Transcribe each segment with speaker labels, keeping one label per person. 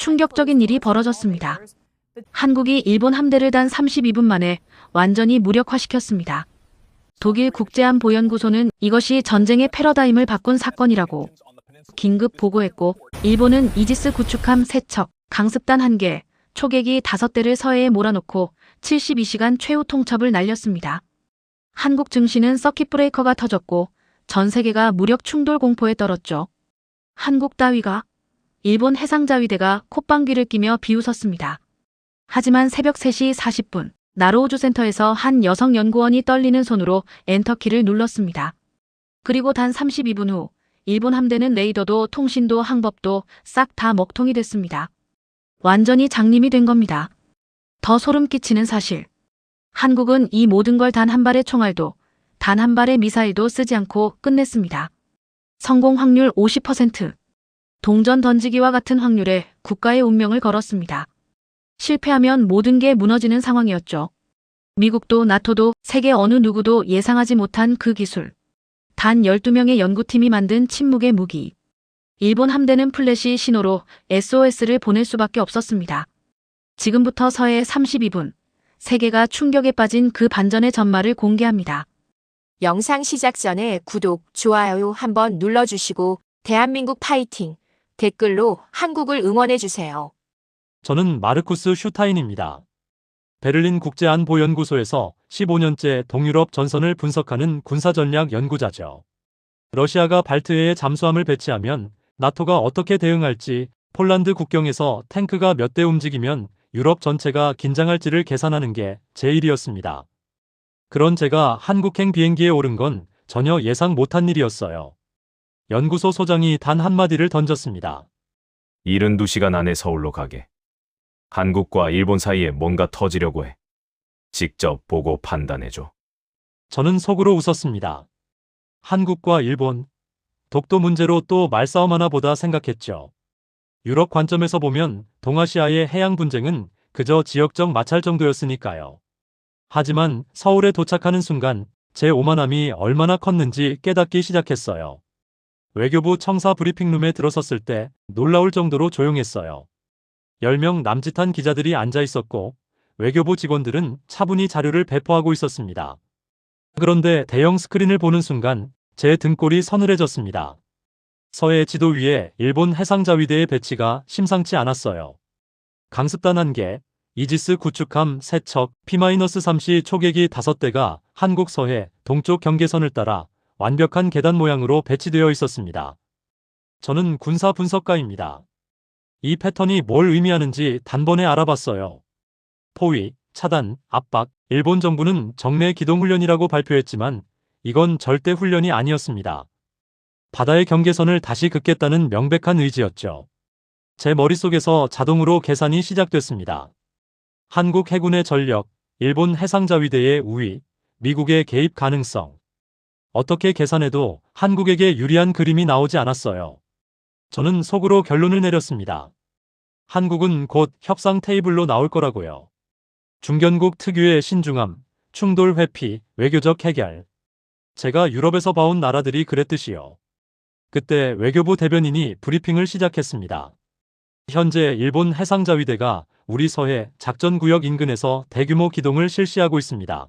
Speaker 1: 충격적인 일이 벌어졌습니다. 한국이 일본 함대를 단 32분 만에 완전히 무력화시켰습니다. 독일 국제안보연구소는 이것이 전쟁의 패러다임을 바꾼 사건이라고 긴급 보고했고, 일본은 이지스 구축함 3척, 강습단 1개, 초계기 5대를 서해에 몰아넣고 72시간 최후 통첩을 날렸습니다. 한국 증시는 서킷 브레이커가 터졌고 전 세계가 무력 충돌 공포에 떨었죠. 한국 따위가 일본 해상자위대가 콧방귀를 끼며 비웃었습니다. 하지만 새벽 3시 40분 나로우주 센터에서 한 여성 연구원이 떨리는 손으로 엔터키를 눌렀습니다. 그리고 단 32분 후 일본 함대는 레이더도 통신도 항법도 싹 다 먹통이 됐습니다. 완전히 장님이 된 겁니다. 더 소름 끼치는 사실. 한국은 이 모든 걸 단 한 발의 총알도, 단 한 발의 미사일도 쓰지 않고 끝냈습니다. 성공 확률 50%. 동전 던지기와 같은 확률에 국가의 운명을 걸었습니다. 실패하면 모든 게 무너지는 상황이었죠. 미국도 나토도 세계 어느 누구도 예상하지 못한 그 기술. 단 12명의 연구팀이 만든 침묵의 무기. 일본 함대는 플래시 신호로 SOS를 보낼 수밖에 없었습니다. 지금부터 서해 32분. 세계가 충격에 빠진 그 반전의 전말을 공개합니다.
Speaker 2: 영상 시작 전에 구독, 좋아요 한번 눌러주시고 대한민국 파이팅! 댓글로 한국을 응원해주세요.
Speaker 3: 저는 마르쿠스 슈타인입니다. 베를린 국제안보연구소에서 15년째 동유럽 전선을 분석하는 군사전략 연구자죠. 러시아가 발트해에 잠수함을 배치하면 나토가 어떻게 대응할지, 폴란드 국경에서 탱크가 몇 대 움직이면 유럽 전체가 긴장할지를 계산하는 게 제 일이었습니다. 그런 제가 한국행 비행기에 오른 건 전혀 예상 못한 일이었어요. 연구소 소장이 단 한마디를 던졌습니다.
Speaker 4: 72시간 안에 서울로 가게. 한국과 일본 사이에 뭔가 터지려고 해. 직접 보고 판단해줘.
Speaker 3: 저는 속으로 웃었습니다. 한국과 일본, 독도 문제로 또 말싸움 하나 보다 생각했죠. 유럽 관점에서 보면 동아시아의 해양 분쟁은 그저 지역적 마찰 정도였으니까요. 하지만 서울에 도착하는 순간 제 오만함이 얼마나 컸는지 깨닫기 시작했어요. 외교부 청사 브리핑룸에 들어섰을 때 놀라울 정도로 조용했어요. 10명 남짓한 기자들이 앉아 있었고 외교부 직원들은 차분히 자료를 배포하고 있었습니다. 그런데 대형 스크린을 보는 순간 제 등골이 서늘해졌습니다. 서해 지도 위에 일본 해상자위대의 배치가 심상치 않았어요. 강습단 1개, 이지스 구축함 3척, P-3C 초계기 5대가 한국 서해 동쪽 경계선을 따라 완벽한 계단 모양으로 배치되어 있었습니다. 저는 군사 분석가입니다. 이 패턴이 뭘 의미하는지 단번에 알아봤어요. 포위, 차단, 압박, 일본 정부는 정례 기동훈련이라고 발표했지만 이건 절대 훈련이 아니었습니다. 바다의 경계선을 다시 긋겠다는 명백한 의지였죠. 제 머릿속에서 자동으로 계산이 시작됐습니다. 한국 해군의 전력, 일본 해상자위대의 우위, 미국의 개입 가능성. 어떻게 계산해도 한국에게 유리한 그림이 나오지 않았어요. 저는 속으로 결론을 내렸습니다. 한국은 곧 협상 테이블로 나올 거라고요. 중견국 특유의 신중함, 충돌 회피, 외교적 해결. 제가 유럽에서 봐온 나라들이 그랬듯이요. 그때 외교부 대변인이 브리핑을 시작했습니다. 현재 일본 해상자위대가 우리 서해 작전구역 인근에서 대규모 기동을 실시하고 있습니다.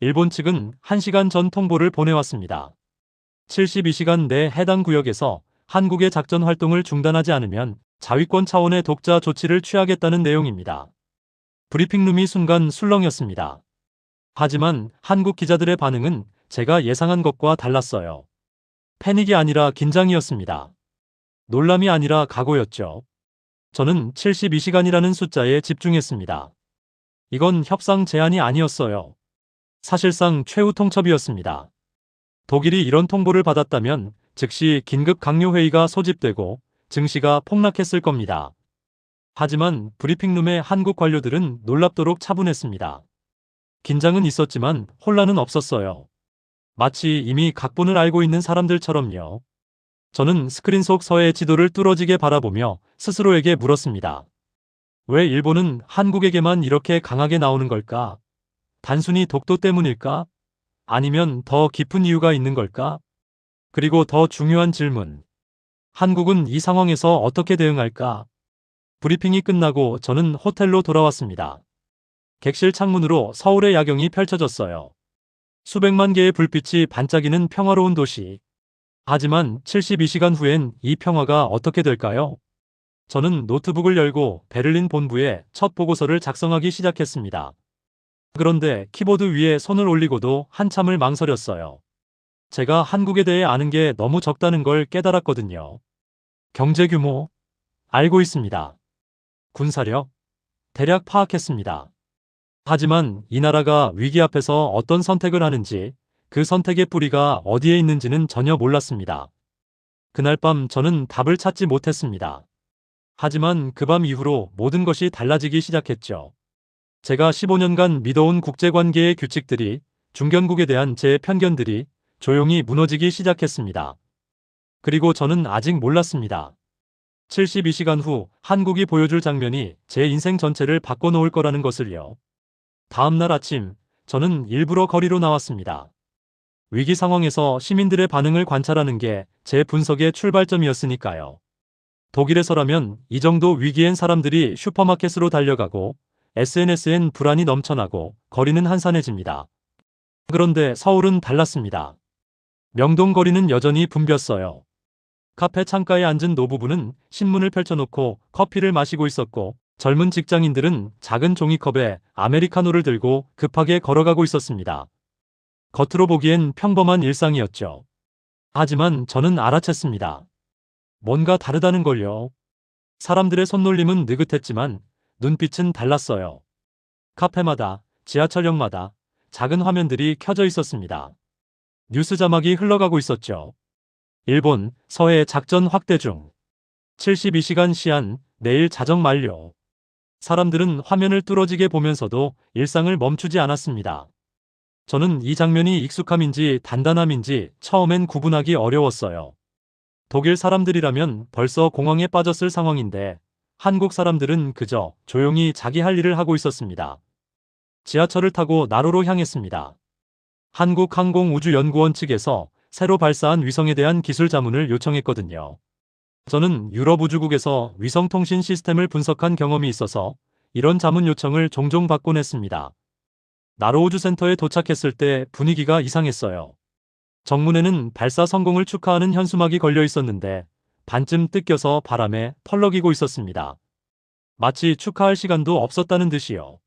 Speaker 3: 일본 측은 1시간 전 통보를 보내왔습니다. 72시간 내 해당 구역에서 한국의 작전 활동을 중단하지 않으면 자위권 차원의 독자 조치를 취하겠다는 내용입니다. 브리핑룸이 순간 술렁였습니다. 하지만 한국 기자들의 반응은 제가 예상한 것과 달랐어요. 패닉이 아니라 긴장이었습니다. 놀람이 아니라 각오였죠. 저는 72시간이라는 숫자에 집중했습니다. 이건 협상 제안이 아니었어요. 사실상 최후 통첩이었습니다. 독일이 이런 통보를 받았다면 즉시 긴급 강요회의가 소집되고 증시가 폭락했을 겁니다. 하지만 브리핑룸의 한국 관료들은 놀랍도록 차분했습니다. 긴장은 있었지만 혼란은 없었어요. 마치 이미 각본을 알고 있는 사람들처럼요. 저는 스크린 속 서해 지도를 뚫어지게 바라보며 스스로에게 물었습니다. 왜 일본은 한국에게만 이렇게 강하게 나오는 걸까? 단순히 독도 때문일까? 아니면 더 깊은 이유가 있는 걸까? 그리고 더 중요한 질문. 한국은 이 상황에서 어떻게 대응할까? 브리핑이 끝나고 저는 호텔로 돌아왔습니다. 객실 창문으로 서울의 야경이 펼쳐졌어요. 수백만 개의 불빛이 반짝이는 평화로운 도시. 하지만 72시간 후엔 이 평화가 어떻게 될까요? 저는 노트북을 열고 베를린 본부에 첫 보고서를 작성하기 시작했습니다. 그런데 키보드 위에 손을 올리고도 한참을 망설였어요. 제가 한국에 대해 아는 게 너무 적다는 걸 깨달았거든요. 경제 규모? 알고 있습니다. 군사력? 대략 파악했습니다. 하지만 이 나라가 위기 앞에서 어떤 선택을 하는지, 그 선택의 뿌리가 어디에 있는지는 전혀 몰랐습니다. 그날 밤 저는 답을 찾지 못했습니다. 하지만 그 밤 이후로 모든 것이 달라지기 시작했죠. 제가 15년간 믿어온 국제관계의 규칙들이, 중견국에 대한 제 편견들이 조용히 무너지기 시작했습니다. 그리고 저는 아직 몰랐습니다. 72시간 후 한국이 보여줄 장면이 제 인생 전체를 바꿔놓을 거라는 것을요. 다음 날 아침, 저는 일부러 거리로 나왔습니다. 위기 상황에서 시민들의 반응을 관찰하는 게 제 분석의 출발점이었으니까요. 독일에서라면 이 정도 위기엔 사람들이 슈퍼마켓으로 달려가고 SNS엔 불안이 넘쳐나고 거리는 한산해집니다. 그런데 서울은 달랐습니다. 명동거리는 여전히 붐볐어요. 카페 창가에 앉은 노부부는 신문을 펼쳐놓고 커피를 마시고 있었고, 젊은 직장인들은 작은 종이컵에 아메리카노를 들고 급하게 걸어가고 있었습니다. 겉으로 보기엔 평범한 일상이었죠. 하지만 저는 알아챘습니다. 뭔가 다르다는 걸요. 사람들의 손놀림은 느긋했지만 눈빛은 달랐어요. 카페마다, 지하철역마다 작은 화면들이 켜져 있었습니다. 뉴스 자막이 흘러가고 있었죠. 일본, 서해 작전 확대 중. 72시간 시한, 내일 자정 만료. 사람들은 화면을 뚫어지게 보면서도 일상을 멈추지 않았습니다. 저는 이 장면이 익숙함인지 단단함인지 처음엔 구분하기 어려웠어요. 독일 사람들이라면 벌써 공황에 빠졌을 상황인데 한국 사람들은 그저 조용히 자기 할 일을 하고 있었습니다. 지하철을 타고 나로로 향했습니다. 한국항공우주연구원 측에서 새로 발사한 위성에 대한 기술 자문을 요청했거든요. 저는 유럽 우주국에서 위성통신 시스템을 분석한 경험이 있어서 이런 자문 요청을 종종 받곤 했습니다. 나로 우주센터에 도착했을 때 분위기가 이상했어요. 정문에는 발사 성공을 축하하는 현수막이 걸려 있었는데 반쯤 뜯겨서 바람에 펄럭이고 있었습니다. 마치 축하할 시간도 없었다는 듯이요.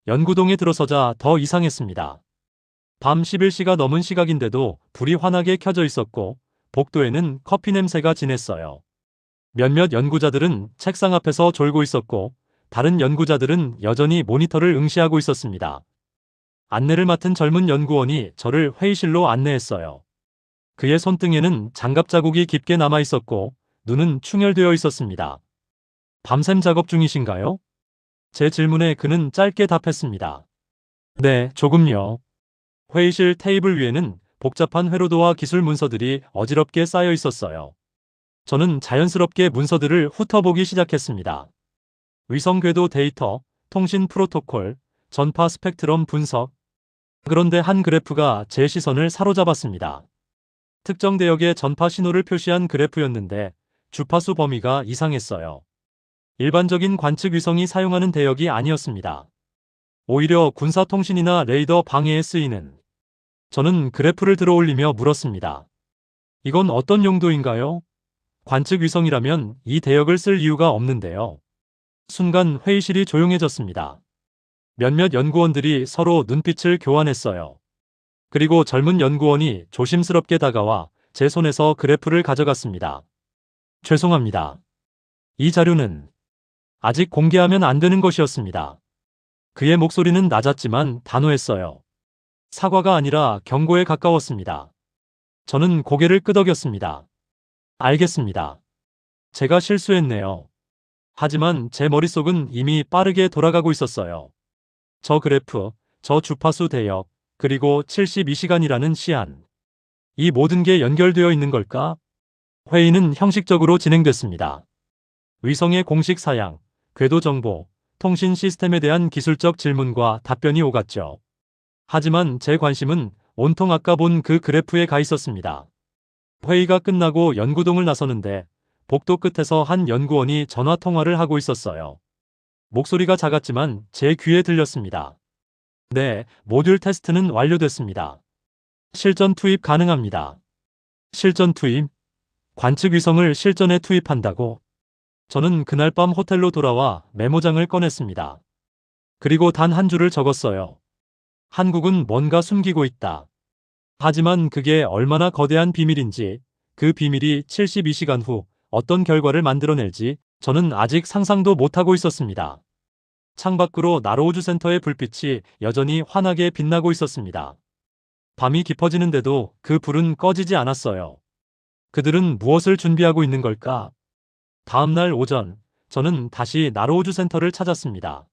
Speaker 3: 연구동에 들어서자 더 이상했습니다. 밤 11시가 넘은 시각인데도 불이 환하게 켜져 있었고 복도에는 커피 냄새가 진했어요. 몇몇 연구자들은 책상 앞에서 졸고 있었고 다른 연구자들은 여전히 모니터를 응시하고 있었습니다. 안내를 맡은 젊은 연구원이 저를 회의실로 안내했어요. 그의 손등에는 장갑 자국이 깊게 남아 있었고 눈은 충혈되어 있었습니다. 밤샘 작업 중이신가요? 제 질문에 그는 짧게 답했습니다. 네, 조금요. 회의실 테이블 위에는 복잡한 회로도와 기술 문서들이 어지럽게 쌓여 있었어요. 저는 자연스럽게 문서들을 훑어보기 시작했습니다. 위성 궤도 데이터, 통신 프로토콜, 전파 스펙트럼 분석. 그런데 한 그래프가 제 시선을 사로잡았습니다. 특정 대역의 전파 신호를 표시한 그래프였는데 주파수 범위가 이상했어요. 일반적인 관측 위성이 사용하는 대역이 아니었습니다. 오히려 군사통신이나 레이더 방해에 쓰이는. 저는 그래프를 들어올리며 물었습니다. 이건 어떤 용도인가요? 관측 위성이라면 이 대역을 쓸 이유가 없는데요. 순간 회의실이 조용해졌습니다. 몇몇 연구원들이 서로 눈빛을 교환했어요. 그리고 젊은 연구원이 조심스럽게 다가와 제 손에서 그래프를 가져갔습니다. 죄송합니다. 이 자료는 아직 공개하면 안 되는 것이었습니다. 그의 목소리는 낮았지만 단호했어요. 사과가 아니라 경고에 가까웠습니다. 저는 고개를 끄덕였습니다. 알겠습니다. 제가 실수했네요. 하지만 제 머릿속은 이미 빠르게 돌아가고 있었어요. 저 그래프, 저 주파수 대역, 그리고 72시간이라는 시한. 이 모든 게 연결되어 있는 걸까? 회의는 형식적으로 진행됐습니다. 위성의 공식 사양, 궤도 정보, 통신 시스템에 대한 기술적 질문과 답변이 오갔죠. 하지만 제 관심은 온통 아까 본 그 그래프에 가 있었습니다. 회의가 끝나고 연구동을 나서는데 복도 끝에서 한 연구원이 전화 통화를 하고 있었어요. 목소리가 작았지만 제 귀에 들렸습니다. 네, 모듈 테스트는 완료됐습니다. 실전 투입 가능합니다. 실전 투입? 관측 위성을 실전에 투입한다고? 저는 그날 밤 호텔로 돌아와 메모장을 꺼냈습니다. 그리고 단 한 줄을 적었어요. 한국은 뭔가 숨기고 있다. 하지만 그게 얼마나 거대한 비밀인지, 그 비밀이 72시간 후 어떤 결과를 만들어낼지 저는 아직 상상도 못하고 있었습니다. 창밖으로 나로우주 센터의 불빛이 여전히 환하게 빛나고 있었습니다. 밤이 깊어지는데도 그 불은 꺼지지 않았어요. 그들은 무엇을 준비하고 있는 걸까? 다음 날 오전, 저는 다시 나로우주 센터를 찾았습니다.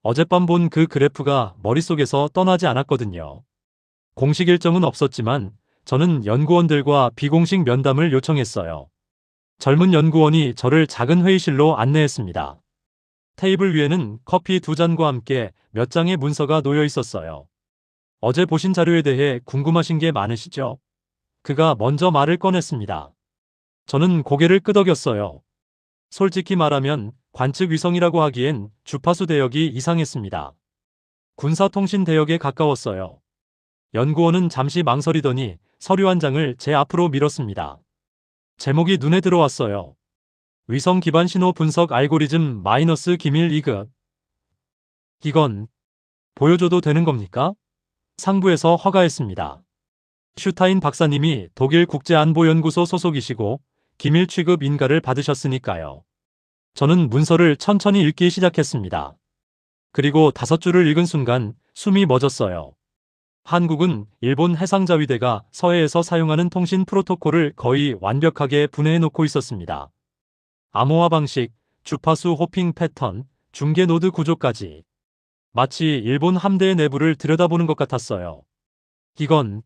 Speaker 3: 어젯밤 본 그 그래프가 머릿속에서 떠나지 않았거든요. 공식 일정은 없었지만 저는 연구원들과 비공식 면담을 요청했어요. 젊은 연구원이 저를 작은 회의실로 안내했습니다. 테이블 위에는 커피 2잔과 함께 몇 장의 문서가 놓여 있었어요. 어제 보신 자료에 대해 궁금하신 게 많으시죠? 그가 먼저 말을 꺼냈습니다. 저는 고개를 끄덕였어요. 솔직히 말하면 관측 위성이라고 하기엔 주파수 대역이 이상했습니다. 군사통신 대역에 가까웠어요. 연구원은 잠시 망설이더니 서류 한 장을 제 앞으로 밀었습니다. 제목이 눈에 들어왔어요. 위성 기반 신호 분석 알고리즘 마이너스 기밀 2급. 이건 보여줘도 되는 겁니까? 상부에서 허가했습니다. 슈타인 박사님이 독일 국제안보연구소 소속이시고 기밀 취급 인가를 받으셨으니까요. 저는 문서를 천천히 읽기 시작했습니다. 그리고 5줄을 읽은 순간 숨이 멎었어요. 한국은 일본 해상자위대가 서해에서 사용하는 통신 프로토콜을 거의 완벽하게 분해해 놓고 있었습니다. 암호화 방식, 주파수 호핑 패턴, 중계 노드 구조까지. 마치 일본 함대의 내부를 들여다보는 것 같았어요. 이건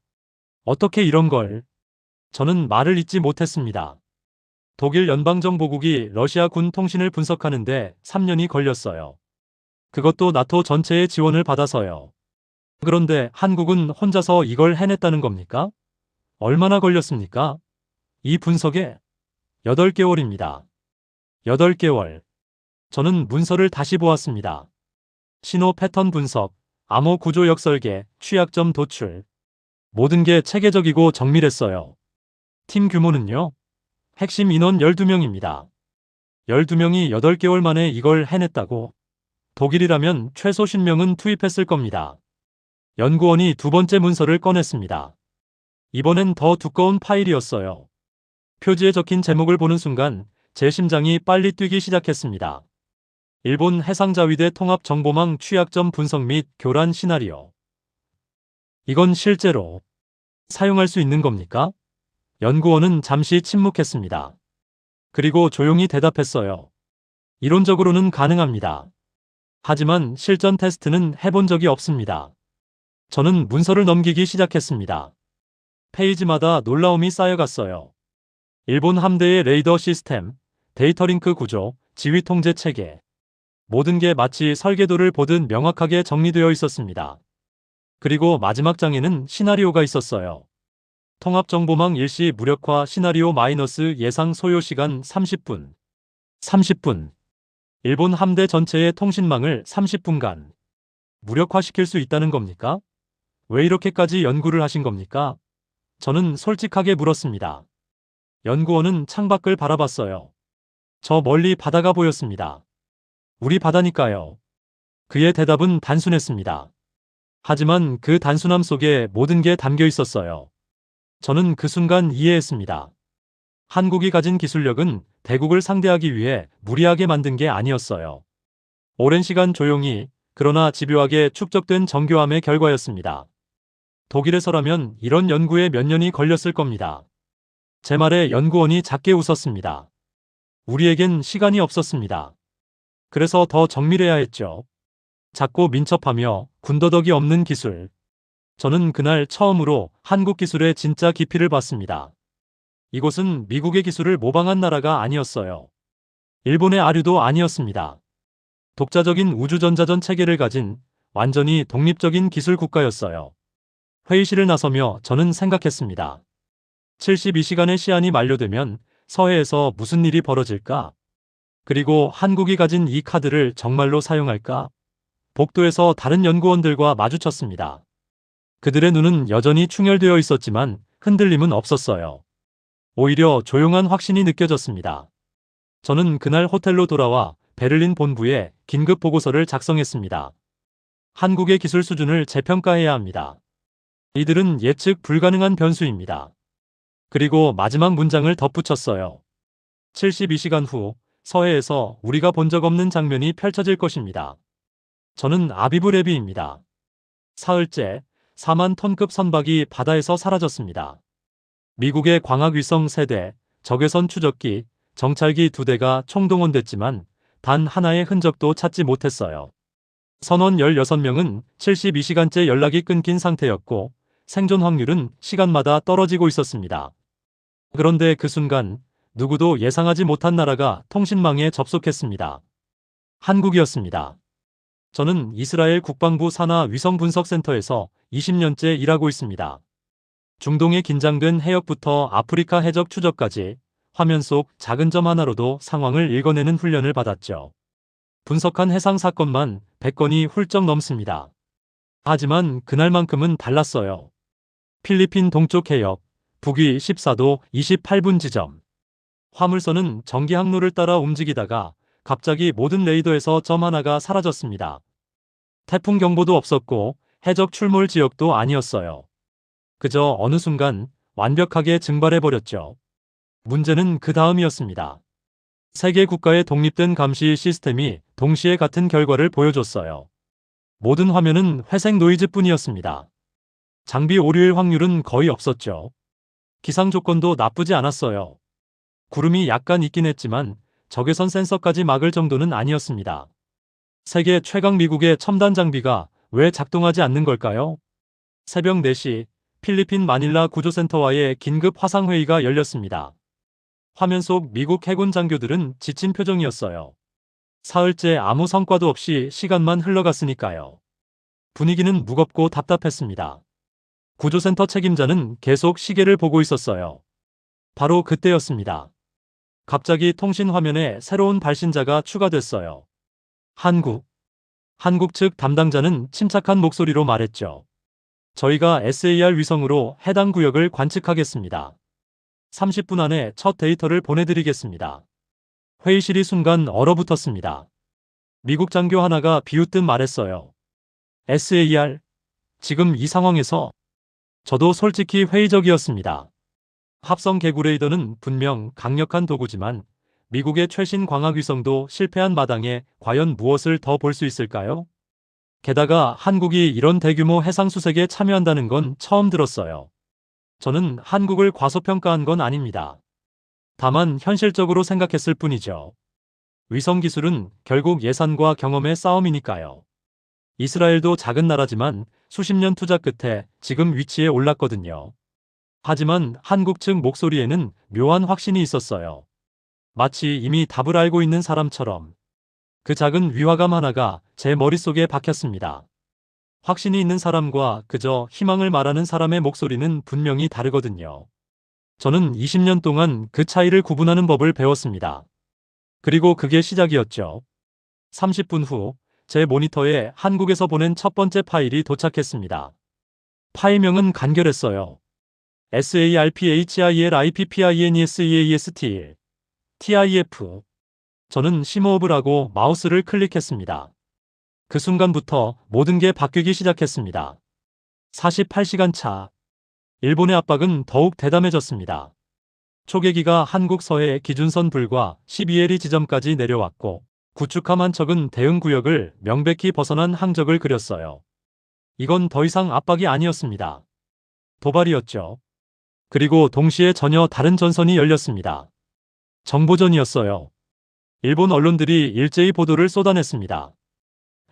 Speaker 3: 어떻게 이런 걸? 저는 말을 잇지 못했습니다. 독일 연방정보국이 러시아 군 통신을 분석하는데 3년이 걸렸어요. 그것도 나토 전체의 지원을 받아서요. 그런데 한국은 혼자서 이걸 해냈다는 겁니까? 얼마나 걸렸습니까? 이 분석에 8개월입니다. 8개월. 저는 문서를 다시 보았습니다. 신호 패턴 분석, 암호 구조 역설계, 취약점 도출. 모든 게 체계적이고 정밀했어요. 팀 규모는요? 핵심 인원 12명입니다. 12명이 8개월 만에 이걸 해냈다고? 독일이라면 최소 10명은 투입했을 겁니다. 연구원이 2번째 문서를 꺼냈습니다. 이번엔 더 두꺼운 파일이었어요. 표지에 적힌 제목을 보는 순간 제 심장이 빨리 뛰기 시작했습니다. 일본 해상자위대 통합정보망 취약점 분석 및 교란 시나리오. 이건 실제로 사용할 수 있는 겁니까? 연구원은 잠시 침묵했습니다. 그리고 조용히 대답했어요. 이론적으로는 가능합니다. 하지만 실전 테스트는 해본 적이 없습니다. 저는 문서를 넘기기 시작했습니다. 페이지마다 놀라움이 쌓여갔어요. 일본 함대의 레이더 시스템, 데이터 링크 구조, 지휘 통제 체계. 모든 게 마치 설계도를 보듯 명확하게 정리되어 있었습니다. 그리고 마지막 장에는 시나리오가 있었어요. 통합정보망 일시 무력화 시나리오 마이너스 예상 소요 시간 30분. 30분. 일본 함대 전체의 통신망을 30분간 무력화시킬 수 있다는 겁니까? 왜 이렇게까지 연구를 하신 겁니까? 저는 솔직하게 물었습니다. 연구원은 창밖을 바라봤어요. 저 멀리 바다가 보였습니다. 우리 바다니까요. 그의 대답은 단순했습니다. 하지만 그 단순함 속에 모든 게 담겨 있었어요. 저는 그 순간 이해했습니다. 한국이 가진 기술력은 대국을 상대하기 위해 무리하게 만든 게 아니었어요. 오랜 시간 조용히, 그러나 집요하게 축적된 정교함의 결과였습니다. 독일에서라면 이런 연구에 몇 년이 걸렸을 겁니다. 제 말에 연구원이 작게 웃었습니다. 우리에겐 시간이 없었습니다. 그래서 더 정밀해야 했죠. 작고 민첩하며 군더더기 없는 기술. 저는 그날 처음으로 한국 기술의 진짜 깊이를 봤습니다. 이곳은 미국의 기술을 모방한 나라가 아니었어요. 일본의 아류도 아니었습니다. 독자적인 우주전자전 체계를 가진 완전히 독립적인 기술 국가였어요. 회의실을 나서며 저는 생각했습니다. 72시간의 시한이 만료되면 서해에서 무슨 일이 벌어질까? 그리고 한국이 가진 이 카드를 정말로 사용할까? 복도에서 다른 연구원들과 마주쳤습니다. 그들의 눈은 여전히 충혈되어 있었지만 흔들림은 없었어요. 오히려 조용한 확신이 느껴졌습니다. 저는 그날 호텔로 돌아와 베를린 본부에 긴급 보고서를 작성했습니다. 한국의 기술 수준을 재평가해야 합니다. 이들은 예측 불가능한 변수입니다. 그리고 마지막 문장을 덧붙였어요. 72시간 후 서해에서 우리가 본 적 없는 장면이 펼쳐질 것입니다. 저는 아비브 레비입니다. 사흘째 4만 톤급 선박이 바다에서 사라졌습니다. 미국의 광학위성 3대, 적외선 추적기, 정찰기 2대가 총동원됐지만 단 하나의 흔적도 찾지 못했어요. 선원 16명은 72시간째 연락이 끊긴 상태였고 생존 확률은 시간마다 떨어지고 있었습니다. 그런데 그 순간 누구도 예상하지 못한 나라가 통신망에 접속했습니다. 한국이었습니다. 저는 이스라엘 국방부 산하 위성 분석센터에서 20년째 일하고 있습니다. 중동의 긴장된 해역부터 아프리카 해적 추적까지 화면 속 작은 점 하나로도 상황을 읽어내는 훈련을 받았죠. 분석한 해상 사건만 100건이 훌쩍 넘습니다. 하지만 그날만큼은 달랐어요. 필리핀 동쪽 해역, 북위 14도 28분 지점. 화물선은 전기 항로를 따라 움직이다가 갑자기 모든 레이더에서 점 하나가 사라졌습니다. 태풍 경보도 없었고 해적 출몰 지역도 아니었어요. 그저 어느 순간 완벽하게 증발해버렸죠. 문제는 그 다음이었습니다. 세계 국가의 독립된 감시 시스템이 동시에 같은 결과를 보여줬어요. 모든 화면은 회색 노이즈뿐이었습니다. 장비 오류일 확률은 거의 없었죠. 기상 조건도 나쁘지 않았어요. 구름이 약간 있긴 했지만 적외선 센서까지 막을 정도는 아니었습니다. 세계 최강 미국의 첨단 장비가 왜 작동하지 않는 걸까요? 새벽 4시 필리핀 마닐라 구조센터와의 긴급 화상회의가 열렸습니다. 화면 속 미국 해군 장교들은 지친 표정이었어요. 사흘째 아무 성과도 없이 시간만 흘러갔으니까요. 분위기는 무겁고 답답했습니다. 구조센터 책임자는 계속 시계를 보고 있었어요. 바로 그때였습니다. 갑자기 통신 화면에 새로운 발신자가 추가됐어요. 한국 측 담당자는 침착한 목소리로 말했죠. 저희가 SAR 위성으로 해당 구역을 관측하겠습니다. 30분 안에 첫 데이터를 보내드리겠습니다. 회의실이 순간 얼어붙었습니다. 미국 장교 하나가 비웃듯 말했어요. SAR? 지금 이 상황에서? 저도 솔직히 회의적이었습니다. 합성 개구 레이더는 분명 강력한 도구지만 미국의 최신 광학위성도 실패한 마당에 과연 무엇을 더 볼 수 있을까요? 게다가 한국이 이런 대규모 해상수색에 참여한다는 건 처음 들었어요. 저는 한국을 과소평가한 건 아닙니다. 다만 현실적으로 생각했을 뿐이죠. 위성 기술은 결국 예산과 경험의 싸움이니까요. 이스라엘도 작은 나라지만 수십 년 투자 끝에 지금 위치에 올랐거든요. 하지만 한국 측 목소리에는 묘한 확신이 있었어요. 마치 이미 답을 알고 있는 사람처럼. 그 작은 위화감 하나가 제 머릿속에 박혔습니다. 확신이 있는 사람과 그저 희망을 말하는 사람의 목소리는 분명히 다르거든요. 저는 20년 동안 그 차이를 구분하는 법을 배웠습니다. 그리고 그게 시작이었죠. 30분 후 제 모니터에 한국에서 보낸 첫 번째 파일이 도착했습니다. 파일명은 간결했어요. SARPHILIPPINESEAST1 TIF. 저는 심호흡을 마우스를 클릭했습니다. 그 순간부터 모든 게 바뀌기 시작했습니다. 48시간 차. 일본의 압박은 더욱 대담해졌습니다. 초계기가 한국 서해 기준선 불과 12LE 지점까지 내려왔고 구축함 한 척은 대응 구역을 명백히 벗어난 항적을 그렸어요. 이건 더 이상 압박이 아니었습니다. 도발이었죠. 그리고 동시에 전혀 다른 전선이 열렸습니다. 정보전이었어요. 일본 언론들이 일제히 보도를 쏟아냈습니다.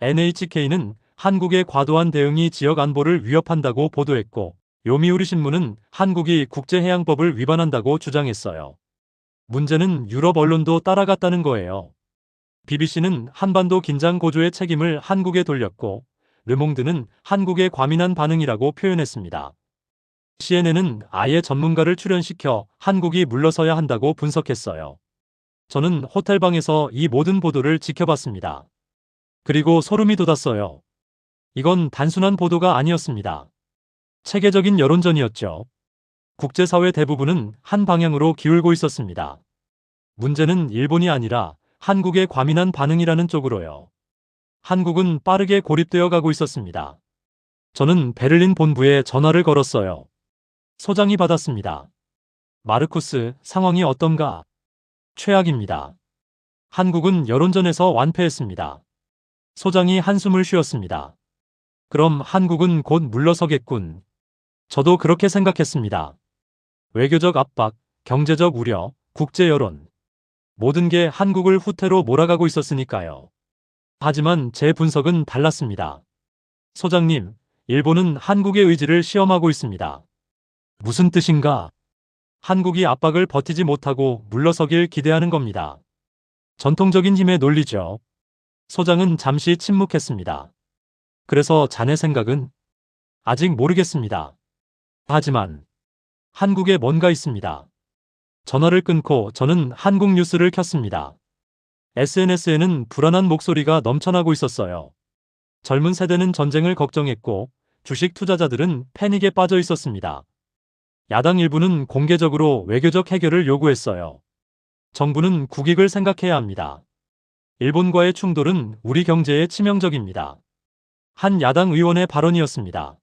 Speaker 3: NHK는 한국의 과도한 대응이 지역 안보를 위협한다고 보도했고 요미우리 신문은 한국이 국제해양법을 위반한다고 주장했어요. 문제는 유럽 언론도 따라갔다는 거예요. BBC는 한반도 긴장 고조의 책임을 한국에 돌렸고 르몽드는 한국의 과민한 반응이라고 표현했습니다. CNN은 아예 전문가를 출연시켜 한국이 물러서야 한다고 분석했어요. 저는 호텔방에서 이 모든 보도를 지켜봤습니다. 그리고 소름이 돋았어요. 이건 단순한 보도가 아니었습니다. 체계적인 여론전이었죠. 국제사회 대부분은 한 방향으로 기울고 있었습니다. 문제는 일본이 아니라 한국의 과민한 반응이라는 쪽으로요. 한국은 빠르게 고립되어 가고 있었습니다. 저는 베를린 본부에 전화를 걸었어요. 소장이 받았습니다. 마르쿠스, 상황이 어떤가? 최악입니다. 한국은 여론전에서 완패했습니다. 소장이 한숨을 쉬었습니다. 그럼 한국은 곧 물러서겠군. 저도 그렇게 생각했습니다. 외교적 압박, 경제적 우려, 국제 여론. 모든 게 한국을 후퇴로 몰아가고 있었으니까요. 하지만 제 분석은 달랐습니다. 소장님, 일본은 한국의 의지를 시험하고 있습니다. 무슨 뜻인가? 한국이 압박을 버티지 못하고 물러서길 기대하는 겁니다. 전통적인 힘의 논리죠. 소장은 잠시 침묵했습니다. 그래서 자네 생각은? 아직 모르겠습니다. 하지만 한국에 뭔가 있습니다. 전화를 끊고 저는 한국 뉴스를 켰습니다. SNS에는 불안한 목소리가 넘쳐나고 있었어요. 젊은 세대는 전쟁을 걱정했고 주식 투자자들은 패닉에 빠져 있었습니다. 야당 일부는 공개적으로 외교적 해결을 요구했어요. 정부는 국익을 생각해야 합니다. 일본과의 충돌은 우리 경제에 치명적입니다. 한 야당 의원의 발언이었습니다.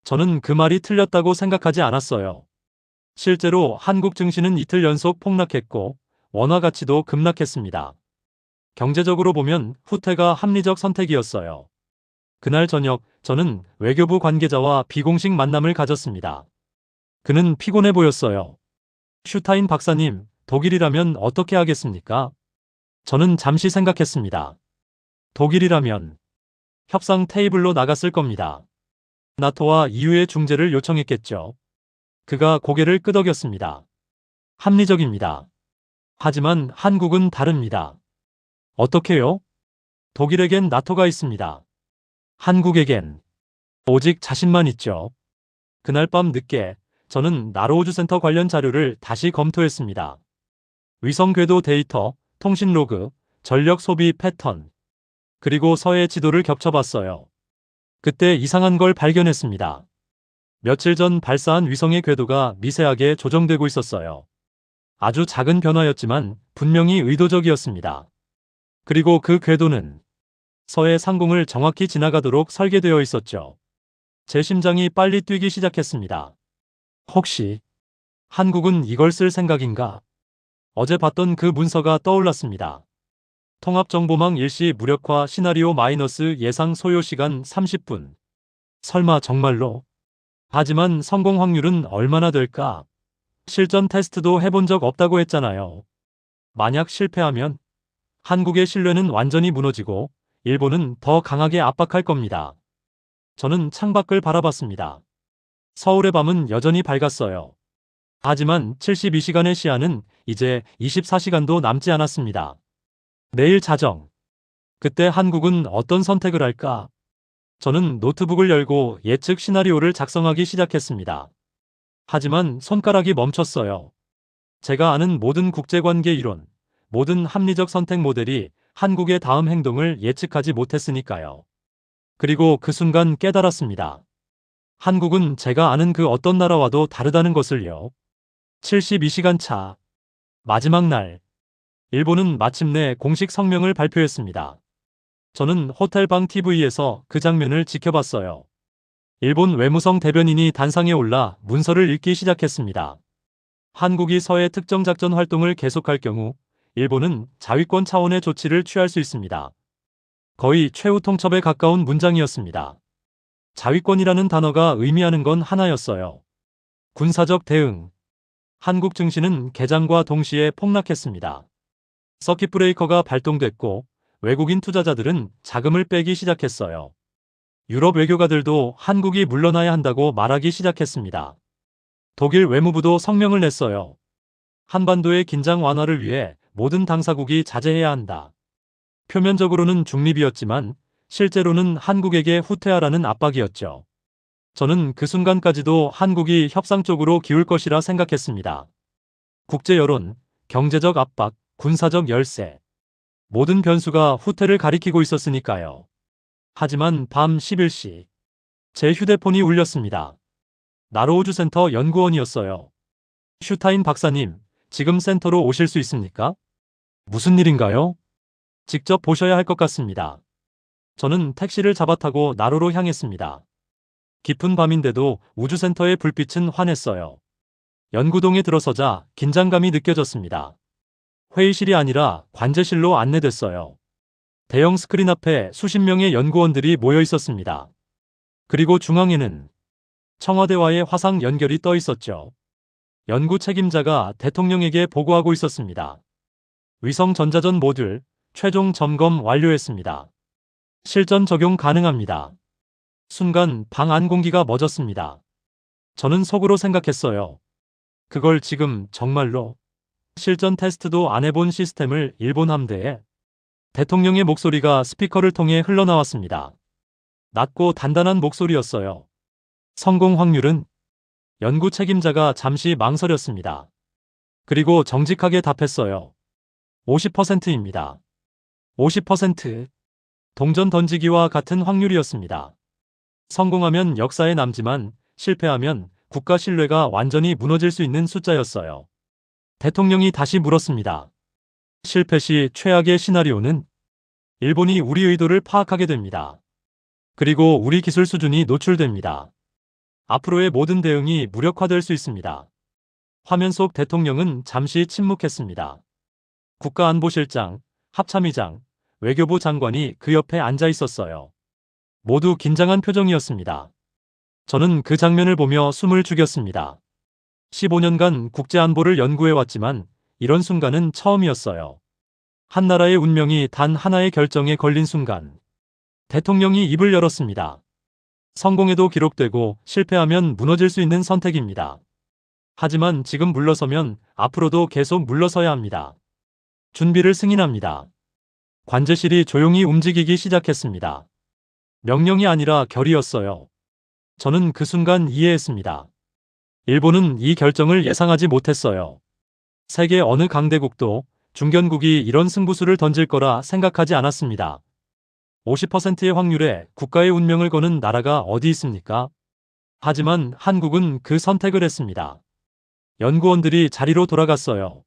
Speaker 3: 저는 그 말이 틀렸다고 생각하지 않았어요. 실제로 한국 증시는 이틀 연속 폭락했고 원화 가치도 급락했습니다. 경제적으로 보면 후퇴가 합리적 선택이었어요. 그날 저녁 저는 외교부 관계자와 비공식 만남을 가졌습니다. 그는 피곤해 보였어요. 슈타인 박사님, 독일이라면 어떻게 하겠습니까? 저는 잠시 생각했습니다. 독일이라면 협상 테이블로 나갔을 겁니다. 나토와 EU의 중재를 요청했겠죠. 그가 고개를 끄덕였습니다. 합리적입니다. 하지만 한국은 다릅니다. 어떻게요? 독일에겐 나토가 있습니다. 한국에겐 오직 자신만 있죠. 그날 밤 늦게 저는 나로우즈 센터 관련 자료를 다시 검토했습니다. 위성 궤도 데이터, 통신 로그, 전력 소비 패턴, 그리고 서해 지도를 겹쳐봤어요. 그때 이상한 걸 발견했습니다. 며칠 전 발사한 위성의 궤도가 미세하게 조정되고 있었어요. 아주 작은 변화였지만 분명히 의도적이었습니다. 그리고 그 궤도는 서해 상공을 정확히 지나가도록 설계되어 있었죠. 제 심장이 빨리 뛰기 시작했습니다. 혹시 한국은 이걸 쓸 생각인가? 어제 봤던 그 문서가 떠올랐습니다. 통합정보망 일시 무력화 시나리오 마이너스 예상 소요 시간 30분. 설마 정말로? 하지만 성공 확률은 얼마나 될까? 실전 테스트도 해본 적 없다고 했잖아요. 만약 실패하면 한국의 신뢰는 완전히 무너지고 일본은 더 강하게 압박할 겁니다. 저는 창밖을 바라봤습니다. 서울의 밤은 여전히 밝았어요. 하지만 72시간의 시야는 이제 24시간도 남지 않았습니다. 내일 자정. 그때 한국은 어떤 선택을 할까? 저는 노트북을 열고 예측 시나리오를 작성하기 시작했습니다. 하지만 손가락이 멈췄어요. 제가 아는 모든 국제관계 이론, 모든 합리적 선택 모델이 한국의 다음 행동을 예측하지 못했으니까요. 그리고 그 순간 깨달았습니다. 한국은 제가 아는 그 어떤 나라와도 다르다는 것을요. 72시간 차. 마지막 날. 일본은 마침내 공식 성명을 발표했습니다. 저는 호텔방 TV에서 그 장면을 지켜봤어요. 일본 외무성 대변인이 단상에 올라 문서를 읽기 시작했습니다. 한국이 서해 특정 작전 활동을 계속할 경우 일본은 자위권 차원의 조치를 취할 수 있습니다. 거의 최후 통첩에 가까운 문장이었습니다. 자위권이라는 단어가 의미하는 건 하나였어요. 군사적 대응. 한국 증시는 개장과 동시에 폭락했습니다. 서킷 브레이커가 발동됐고 외국인 투자자들은 자금을 빼기 시작했어요. 유럽 외교가들도 한국이 물러나야 한다고 말하기 시작했습니다. 독일 외무부도 성명을 냈어요. 한반도의 긴장 완화를 위해 모든 당사국이 자제해야 한다. 표면적으로는 중립이었지만 실제로는 한국에게 후퇴하라는 압박이었죠. 저는 그 순간까지도 한국이 협상 쪽으로 기울 것이라 생각했습니다. 국제 여론, 경제적 압박, 군사적 열세. 모든 변수가 후퇴를 가리키고 있었으니까요. 하지만 밤 11시. 제 휴대폰이 울렸습니다. 나로우주 센터 연구원이었어요. 슈타인 박사님, 지금 센터로 오실 수 있습니까? 무슨 일인가요? 직접 보셔야 할 것 같습니다. 저는 택시를 잡아 타고 나로로 향했습니다. 깊은 밤인데도 우주센터의 불빛은 환했어요. 연구동에 들어서자 긴장감이 느껴졌습니다. 회의실이 아니라 관제실로 안내됐어요. 대형 스크린 앞에 수십 명의 연구원들이 모여 있었습니다. 그리고 중앙에는 청와대와의 화상 연결이 떠 있었죠. 연구 책임자가 대통령에게 보고하고 있었습니다. 위성 전자전 모듈 최종 점검 완료했습니다. 실전 적용 가능합니다. 순간 방 안 공기가 멎었습니다. 저는 속으로 생각했어요. 그걸 지금 정말로 실전 테스트도 안 해본 시스템을 일본 함대에. 대통령의 목소리가 스피커를 통해 흘러나왔습니다. 낮고 단단한 목소리였어요. 성공 확률은? 연구 책임자가 잠시 망설였습니다. 그리고 정직하게 답했어요. 50%입니다. 50%. 동전 던지기와 같은 확률이었습니다. 성공하면 역사에 남지만 실패하면 국가 신뢰가 완전히 무너질 수 있는 숫자였어요. 대통령이 다시 물었습니다. 실패 시 최악의 시나리오는? 일본이 우리 의도를 파악하게 됩니다. 그리고 우리 기술 수준이 노출됩니다. 앞으로의 모든 대응이 무력화될 수 있습니다. 화면 속 대통령은 잠시 침묵했습니다. 국가안보실장, 합참의장, 외교부 장관이 그 옆에 앉아 있었어요. 모두 긴장한 표정이었습니다. 저는 그 장면을 보며 숨을 죽였습니다. 15년간 국제안보를 연구해왔지만 이런 순간은 처음이었어요. 한 나라의 운명이 단 하나의 결정에 걸린 순간. 대통령이 입을 열었습니다. 성공해도 기록되고 실패하면 무너질 수 있는 선택입니다. 하지만 지금 물러서면 앞으로도 계속 물러서야 합니다. 준비를 승인합니다. 관제실이 조용히 움직이기 시작했습니다. 명령이 아니라 결의였어요. 저는 그 순간 이해했습니다. 일본은 이 결정을 예상하지 못했어요. 세계 어느 강대국도 중견국이 이런 승부수를 던질 거라 생각하지 않았습니다. 50%의 확률에 국가의 운명을 거는 나라가 어디 있습니까? 하지만 한국은 그 선택을 했습니다. 연구원들이 자리로 돌아갔어요.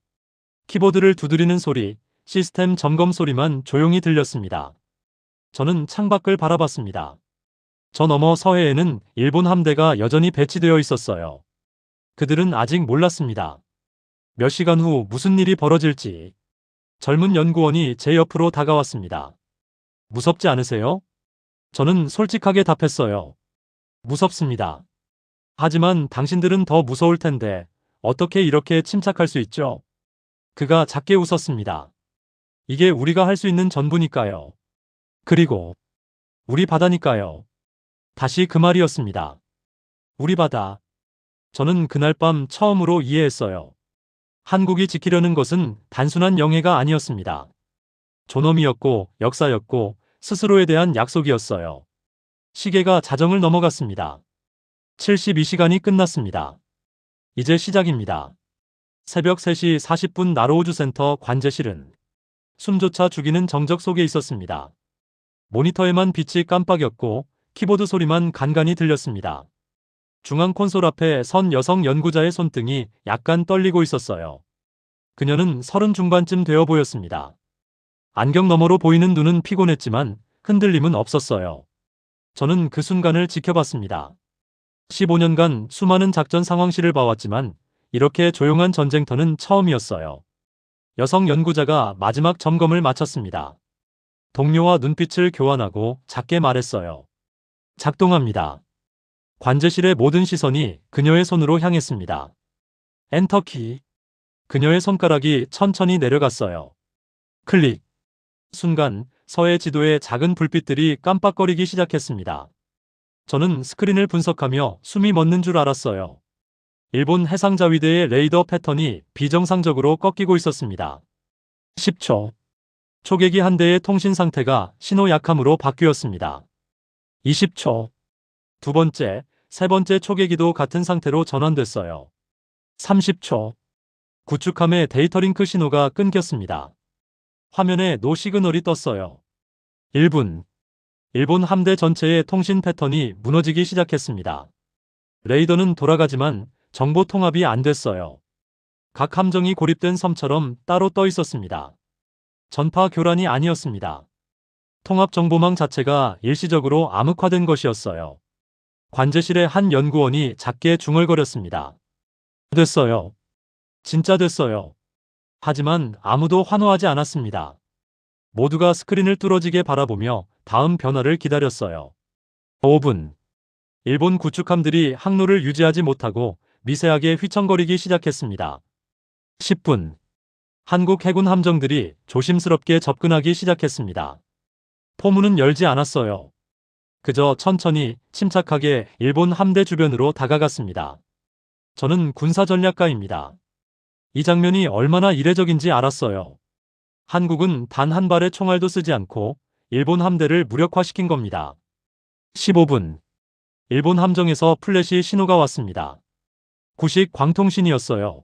Speaker 3: 키보드를 두드리는 소리, 시스템 점검 소리만 조용히 들렸습니다. 저는 창밖을 바라봤습니다. 저 너머 서해에는 일본 함대가 여전히 배치되어 있었어요. 그들은 아직 몰랐습니다. 몇 시간 후 무슨 일이 벌어질지. 젊은 연구원이 제 옆으로 다가왔습니다. 무섭지 않으세요? 저는 솔직하게 답했어요. 무섭습니다. 하지만 당신들은 더 무서울 텐데 어떻게 이렇게 침착할 수 있죠? 그가 작게 웃었습니다. 이게 우리가 할 수 있는 전부니까요. 그리고 우리 바다니까요. 다시 그 말이었습니다. 우리 바다. 저는 그날 밤 처음으로 이해했어요. 한국이 지키려는 것은 단순한 영예가 아니었습니다. 존엄이었고 역사였고 스스로에 대한 약속이었어요. 시계가 자정을 넘어갔습니다. 72시간이 끝났습니다. 이제 시작입니다. 새벽 3시 40분 나로우주 센터 관제실은 숨조차 죽이는 정적 속에 있었습니다. 모니터에만 빛이 깜빡였고 키보드 소리만 간간히 들렸습니다. 중앙 콘솔 앞에 선 여성 연구자의 손등이 약간 떨리고 있었어요. 그녀는 30 중반쯤 되어 보였습니다. 안경 너머로 보이는 눈은 피곤했지만 흔들림은 없었어요. 저는 그 순간을 지켜봤습니다. 15년간 수많은 작전 상황실을 봐왔지만 이렇게 조용한 전쟁터는 처음이었어요. 여성 연구자가 마지막 점검을 마쳤습니다. 동료와 눈빛을 교환하고 작게 말했어요. 작동합니다. 관제실의 모든 시선이 그녀의 손으로 향했습니다. 엔터키. 그녀의 손가락이 천천히 내려갔어요. 클릭. 순간 서해 지도의 작은 불빛들이 깜빡거리기 시작했습니다. 저는 스크린을 분석하며 숨이 멎는 줄 알았어요. 일본 해상자위대의 레이더 패턴이 비정상적으로 꺾이고 있었습니다. 10초. 초계기 한 대의 통신 상태가 신호 약함으로 바뀌었습니다. 20초. 두 번째, 세 번째 초계기도 같은 상태로 전환됐어요. 30초. 구축함의 데이터 링크 신호가 끊겼습니다. 화면에 노 시그널이 떴어요. 1분. 일본 함대 전체의 통신 패턴이 무너지기 시작했습니다. 레이더는 돌아가지만 정보 통합이 안 됐어요. 각 함정이 고립된 섬처럼 따로 떠 있었습니다. 전파 교란이 아니었습니다. 통합 정보망 자체가 일시적으로 암흑화된 것이었어요. 관제실의 한 연구원이 작게 중얼거렸습니다. 됐어요. 진짜 됐어요. 하지만 아무도 환호하지 않았습니다. 모두가 스크린을 뚫어지게 바라보며 다음 변화를 기다렸어요. 5분. 일본 구축함들이 항로를 유지하지 못하고 미세하게 휘청거리기 시작했습니다. 10분. 한국 해군 함정들이 조심스럽게 접근하기 시작했습니다. 포문은 열지 않았어요. 그저 천천히 침착하게 일본 함대 주변으로 다가갔습니다. 저는 군사전략가입니다. 이 장면이 얼마나 이례적인지 알았어요. 한국은 단 한 발의 총알도 쓰지 않고 일본 함대를 무력화시킨 겁니다. 15분. 일본 함정에서 플래시 신호가 왔습니다. 구식 광통신이었어요.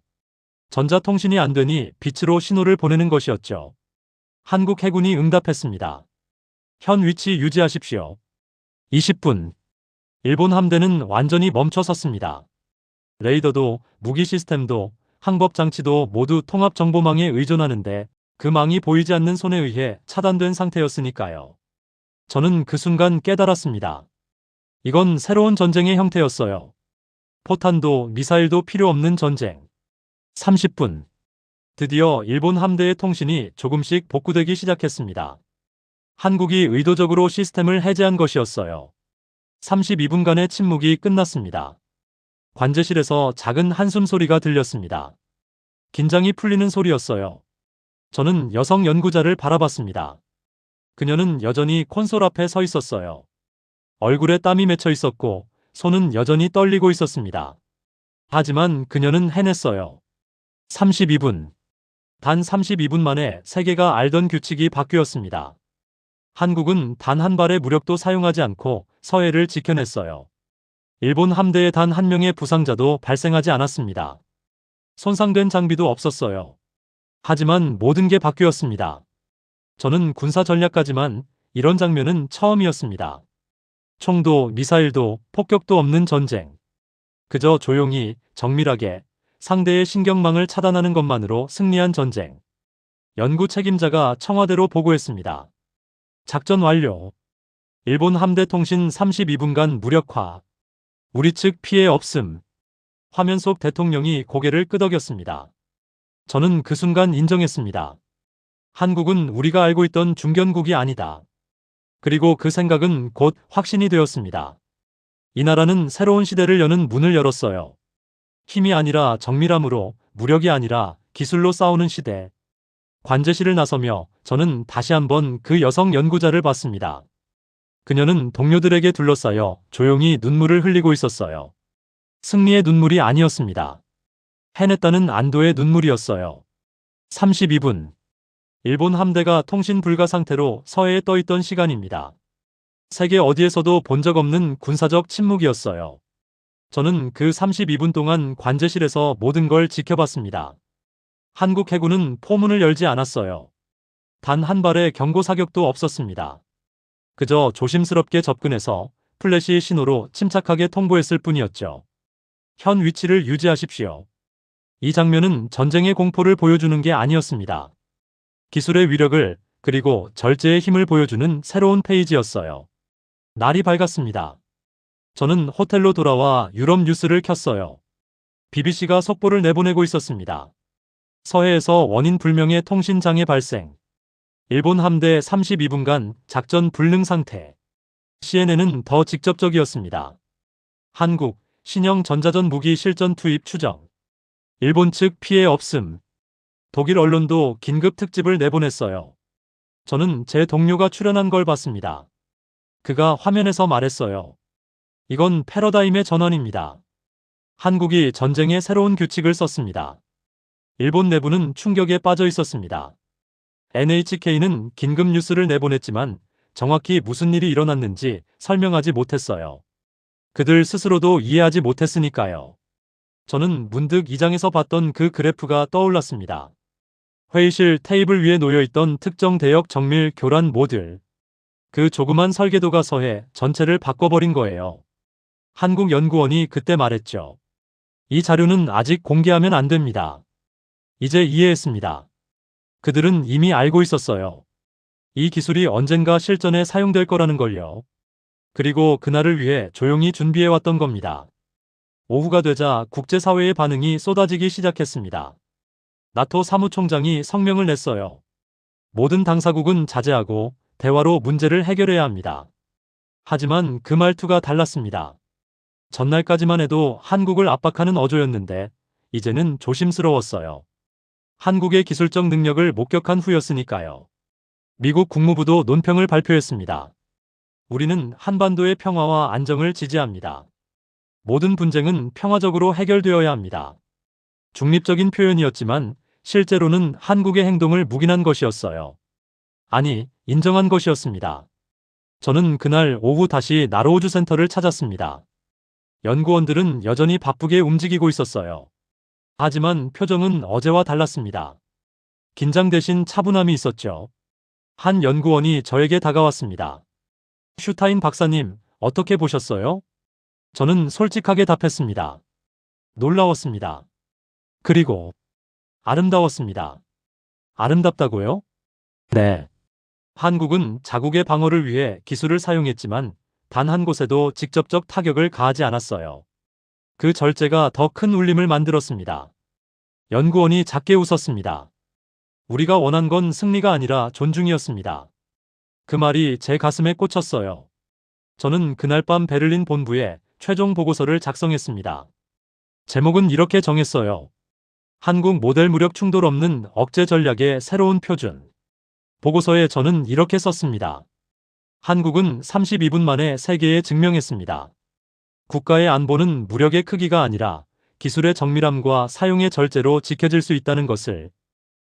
Speaker 3: 전자통신이 안 되니 빛으로 신호를 보내는 것이었죠. 한국 해군이 응답했습니다. 현 위치 유지하십시오. 20분. 일본 함대는 완전히 멈춰 섰습니다. 레이더도 무기 시스템도 항법 장치도 모두 통합 정보망에 의존하는데 그 망이 보이지 않는 손에 의해 차단된 상태였으니까요. 저는 그 순간 깨달았습니다. 이건 새로운 전쟁의 형태였어요. 포탄도 미사일도 필요 없는 전쟁. 30분. 드디어 일본 함대의 통신이 조금씩 복구되기 시작했습니다. 한국이 의도적으로 시스템을 해제한 것이었어요. 32분간의 침묵이 끝났습니다. 관제실에서 작은 한숨 소리가 들렸습니다. 긴장이 풀리는 소리였어요. 저는 여성 연구자를 바라봤습니다. 그녀는 여전히 콘솔 앞에 서 있었어요. 얼굴에 땀이 맺혀 있었고 손은 여전히 떨리고 있었습니다. 하지만 그녀는 해냈어요. 32분. 단 32분 만에 세계가 알던 규칙이 바뀌었습니다. 한국은 단 한 발의 무력도 사용하지 않고 서해를 지켜냈어요. 일본 함대의 단 한 명의 부상자도 발생하지 않았습니다. 손상된 장비도 없었어요. 하지만 모든 게 바뀌었습니다. 저는 군사 전략가지만 이런 장면은 처음이었습니다. 총도 미사일도 폭격도 없는 전쟁. 그저 조용히 정밀하게 상대의 신경망을 차단하는 것만으로 승리한 전쟁. 연구 책임자가 청와대로 보고했습니다. 작전 완료. 일본 함대 통신 32분간 무력화. 우리 측 피해 없음. 화면 속 대통령이 고개를 끄덕였습니다. 저는 그 순간 인정했습니다. 한국은 우리가 알고 있던 중견국이 아니다. 그리고 그 생각은 곧 확신이 되었습니다. 이 나라는 새로운 시대를 여는 문을 열었어요. 힘이 아니라 정밀함으로, 무력이 아니라 기술로 싸우는 시대. 관제실을 나서며 저는 다시 한번 그 여성 연구자를 봤습니다. 그녀는 동료들에게 둘러싸여 조용히 눈물을 흘리고 있었어요. 승리의 눈물이 아니었습니다. 해냈다는 안도의 눈물이었어요. 32분. 일본 함대가 통신 불가 상태로 서해에 떠있던 시간입니다. 세계 어디에서도 본 적 없는 군사적 침묵이었어요. 저는 그 32분 동안 관제실에서 모든 걸 지켜봤습니다. 한국 해군은 포문을 열지 않았어요. 단 한 발의 경고 사격도 없었습니다. 그저 조심스럽게 접근해서 플래시 신호로 침착하게 통보했을 뿐이었죠. 현 위치를 유지하십시오. 이 장면은 전쟁의 공포를 보여주는 게 아니었습니다. 기술의 위력을 그리고 절제의 힘을 보여주는 새로운 페이지였어요. 날이 밝았습니다. 저는 호텔로 돌아와 유럽 뉴스를 켰어요. BBC가 속보를 내보내고 있었습니다. 서해에서 원인 불명의 통신 장애 발생. 일본 함대 32분간 작전 불능 상태. CNN은 더 직접적이었습니다. 한국, 신형 전자전 무기 실전 투입 추정. 일본 측 피해 없음. 독일 언론도 긴급 특집을 내보냈어요. 저는 제 동료가 출연한 걸 봤습니다. 그가 화면에서 말했어요. 이건 패러다임의 전환입니다. 한국이 전쟁의 새로운 규칙을 썼습니다. 일본 내부는 충격에 빠져 있었습니다. NHK는 긴급 뉴스를 내보냈지만 정확히 무슨 일이 일어났는지 설명하지 못했어요. 그들 스스로도 이해하지 못했으니까요. 저는 문득 이장에서 봤던 그 그래프가 떠올랐습니다. 회의실 테이블 위에 놓여있던 특정 대역 정밀 교란 모듈. 그 조그만 설계도가 서해 전체를 바꿔버린 거예요. 한국연구원이 그때 말했죠. 이 자료는 아직 공개하면 안 됩니다. 이제 이해했습니다. 그들은 이미 알고 있었어요. 이 기술이 언젠가 실전에 사용될 거라는 걸요. 그리고 그날을 위해 조용히 준비해왔던 겁니다. 오후가 되자 국제사회의 반응이 쏟아지기 시작했습니다. 나토 사무총장이 성명을 냈어요. 모든 당사국은 자제하고 대화로 문제를 해결해야 합니다. 하지만 그 말투가 달랐습니다. 전날까지만 해도 한국을 압박하는 어조였는데 이제는 조심스러웠어요. 한국의 기술적 능력을 목격한 후였으니까요. 미국 국무부도 논평을 발표했습니다. 우리는 한반도의 평화와 안정을 지지합니다. 모든 분쟁은 평화적으로 해결되어야 합니다. 중립적인 표현이었지만 실제로는 한국의 행동을 묵인한 것이었어요. 아니, 인정한 것이었습니다. 저는 그날 오후 다시 나로우주 센터를 찾았습니다. 연구원들은 여전히 바쁘게 움직이고 있었어요. 하지만 표정은 어제와 달랐습니다. 긴장 대신 차분함이 있었죠. 한 연구원이 저에게 다가왔습니다. 슈타인 박사님, 어떻게 보셨어요? 저는 솔직하게 답했습니다. 놀라웠습니다. 그리고 아름다웠습니다. 아름답다고요? 네. 한국은 자국의 방어를 위해 기술을 사용했지만 단 한 곳에도 직접적 타격을 가하지 않았어요. 그 절제가 더 큰 울림을 만들었습니다. 연구원이 작게 웃었습니다. 우리가 원한 건 승리가 아니라 존중이었습니다. 그 말이 제 가슴에 꽂혔어요. 저는 그날 밤 베를린 본부에 최종 보고서를 작성했습니다. 제목은 이렇게 정했어요. 한국 모델 무력 충돌 없는 억제 전략의 새로운 표준. 보고서에 저는 이렇게 썼습니다. 한국은 32분 만에 세계에 증명했습니다. 국가의 안보는 무력의 크기가 아니라 기술의 정밀함과 사용의 절제로 지켜질 수 있다는 것을.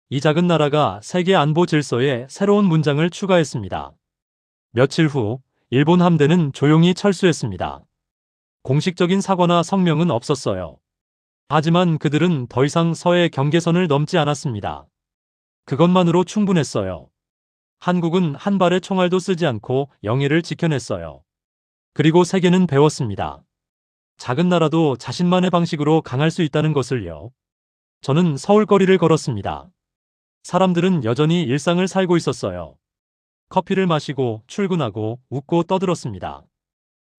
Speaker 3: 이 작은 나라가 세계 안보 질서에 새로운 문장을 추가했습니다. 며칠 후 일본 함대는 조용히 철수했습니다. 공식적인 사과나 성명은 없었어요. 하지만 그들은 더 이상 서해 경계선을 넘지 않았습니다. 그것만으로 충분했어요. 한국은 한 발의 총알도 쓰지 않고 영해를 지켜냈어요. 그리고 세계는 배웠습니다. 작은 나라도 자신만의 방식으로 강할 수 있다는 것을요. 저는 서울 거리를 걸었습니다. 사람들은 여전히 일상을 살고 있었어요. 커피를 마시고 출근하고 웃고 떠들었습니다.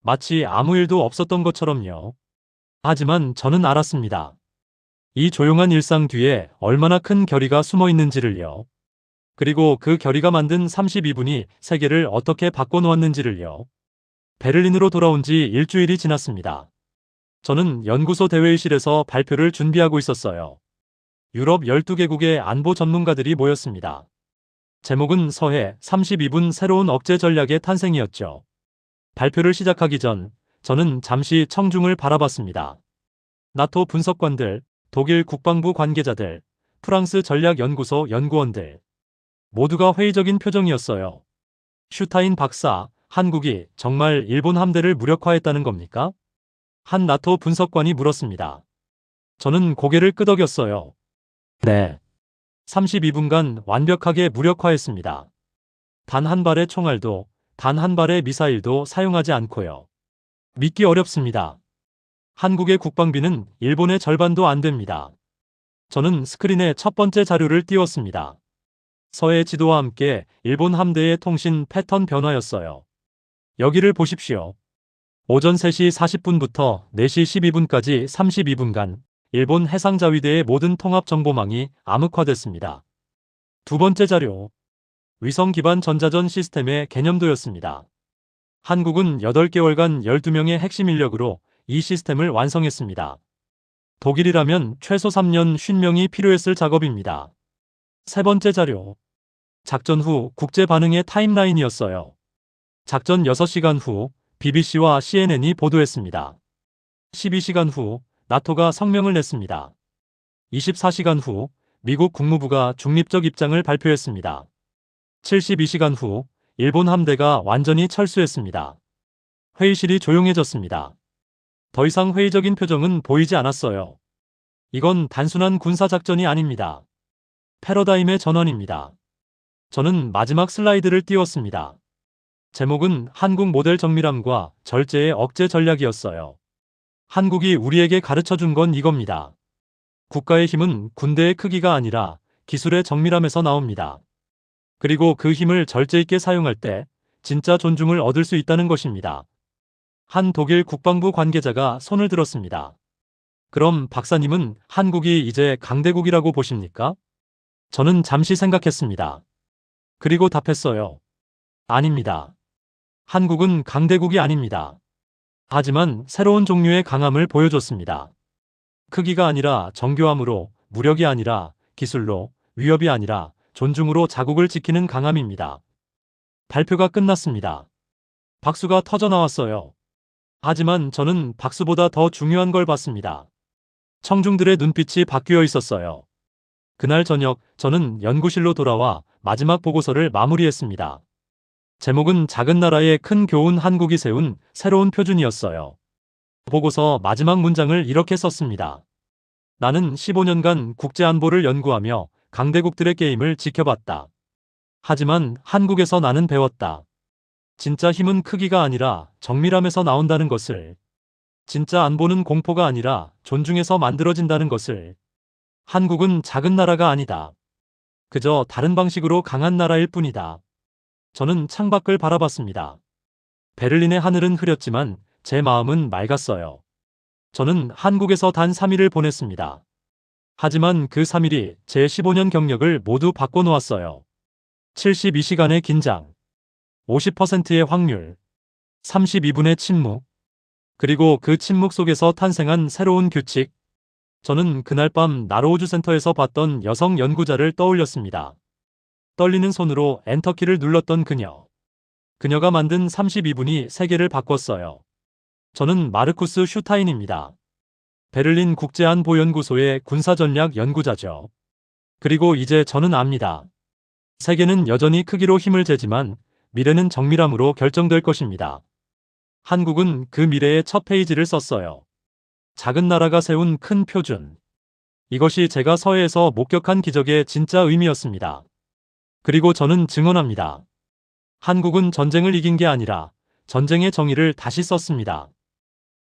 Speaker 3: 마치 아무 일도 없었던 것처럼요. 하지만 저는 알았습니다. 이 조용한 일상 뒤에 얼마나 큰 결의가 숨어 있는지를요. 그리고 그 결의가 만든 32분이 세계를 어떻게 바꿔놓았는지를요. 베를린으로 돌아온 지 일주일이 지났습니다. 저는 연구소 대회의실에서 발표를 준비하고 있었어요. 유럽 12개국의 안보 전문가들이 모였습니다. 제목은 서해 32분 새로운 억제 전략의 탄생이었죠. 발표를 시작하기 전 저는 잠시 청중을 바라봤습니다. 나토 분석관들, 독일 국방부 관계자들, 프랑스 전략연구소 연구원들. 모두가 회의적인 표정이었어요. 슈타인 박사, 한국이 정말 일본 함대를 무력화했다는 겁니까? 한 나토 분석관이 물었습니다. 저는 고개를 끄덕였어요. 네. 32분간 완벽하게 무력화했습니다. 단 한 발의 총알도, 단 한 발의 미사일도 사용하지 않고요. 믿기 어렵습니다. 한국의 국방비는 일본의 절반도 안 됩니다. 저는 스크린에 첫 번째 자료를 띄웠습니다. 서해 지도와 함께 일본 함대의 통신 패턴 변화였어요. 여기를 보십시오. 오전 3시 40분부터 4시 12분까지 32분간 일본 해상자위대의 모든 통합정보망이 암흑화됐습니다. 두 번째 자료. 위성 기반 전자전 시스템의 개념도였습니다. 한국은 8개월간 12명의 핵심 인력으로 이 시스템을 완성했습니다. 독일이라면 최소 3년 50명이 필요했을 작업입니다. 세 번째 자료. 작전 후 국제 반응의 타임라인이었어요. 작전 6시간 후 BBC와 CNN이 보도했습니다. 12시간 후 나토가 성명을 냈습니다. 24시간 후 미국 국무부가 중립적 입장을 발표했습니다. 72시간 후 일본 함대가 완전히 철수했습니다. 회의실이 조용해졌습니다. 더 이상 회의적인 표정은 보이지 않았어요. 이건 단순한 군사작전이 아닙니다. 패러다임의 전환입니다. 저는 마지막 슬라이드를 띄웠습니다. 제목은 한국 모델 정밀함과 절제의 억제 전략이었어요. 한국이 우리에게 가르쳐 준 건 이겁니다. 국가의 힘은 군대의 크기가 아니라 기술의 정밀함에서 나옵니다. 그리고 그 힘을 절제 있게 사용할 때 진짜 존중을 얻을 수 있다는 것입니다. 한 독일 국방부 관계자가 손을 들었습니다. 그럼 박사님은 한국이 이제 강대국이라고 보십니까? 저는 잠시 생각했습니다. 그리고 답했어요. 아닙니다. 한국은 강대국이 아닙니다. 하지만 새로운 종류의 강함을 보여줬습니다. 크기가 아니라 정교함으로, 무력이 아니라 기술로, 위협이 아니라 존중으로 자국을 지키는 강함입니다. 발표가 끝났습니다. 박수가 터져 나왔어요. 하지만 저는 박수보다 더 중요한 걸 봤습니다. 청중들의 눈빛이 바뀌어 있었어요. 그날 저녁 저는 연구실로 돌아와 마지막 보고서를 마무리했습니다. 제목은 작은 나라의 큰 교훈 한국이 세운 새로운 표준이었어요. 보고서 마지막 문장을 이렇게 썼습니다. 나는 15년간 국제안보를 연구하며 강대국들의 게임을 지켜봤다. 하지만 한국에서 나는 배웠다. 진짜 힘은 크기가 아니라 정밀함에서 나온다는 것을. 진짜 안보는 공포가 아니라 존중에서 만들어진다는 것을. 한국은 작은 나라가 아니다. 그저 다른 방식으로 강한 나라일 뿐이다. 저는 창밖을 바라봤습니다. 베를린의 하늘은 흐렸지만 제 마음은 맑았어요. 저는 한국에서 단 3일을 보냈습니다. 하지만 그 3일이 제 15년 경력을 모두 바꿔놓았어요. 72시간의 긴장, 50%의 확률, 32분의 침묵, 그리고 그 침묵 속에서 탄생한 새로운 규칙. 저는 그날 밤 나로우즈 센터에서 봤던 여성 연구자를 떠올렸습니다. 떨리는 손으로 엔터키를 눌렀던 그녀. 그녀가 만든 32분이 세계를 바꿨어요. 저는 마르쿠스 슈타인입니다. 베를린 국제안보연구소의 군사전략 연구자죠. 그리고 이제 저는 압니다. 세계는 여전히 크기로 힘을 재지만 미래는 정밀함으로 결정될 것입니다. 한국은 그 미래의 첫 페이지를 썼어요. 작은 나라가 세운 큰 표준. 이것이 제가 서해에서 목격한 기적의 진짜 의미였습니다. 그리고 저는 증언합니다. 한국은 전쟁을 이긴 게 아니라 전쟁의 정의를 다시 썼습니다.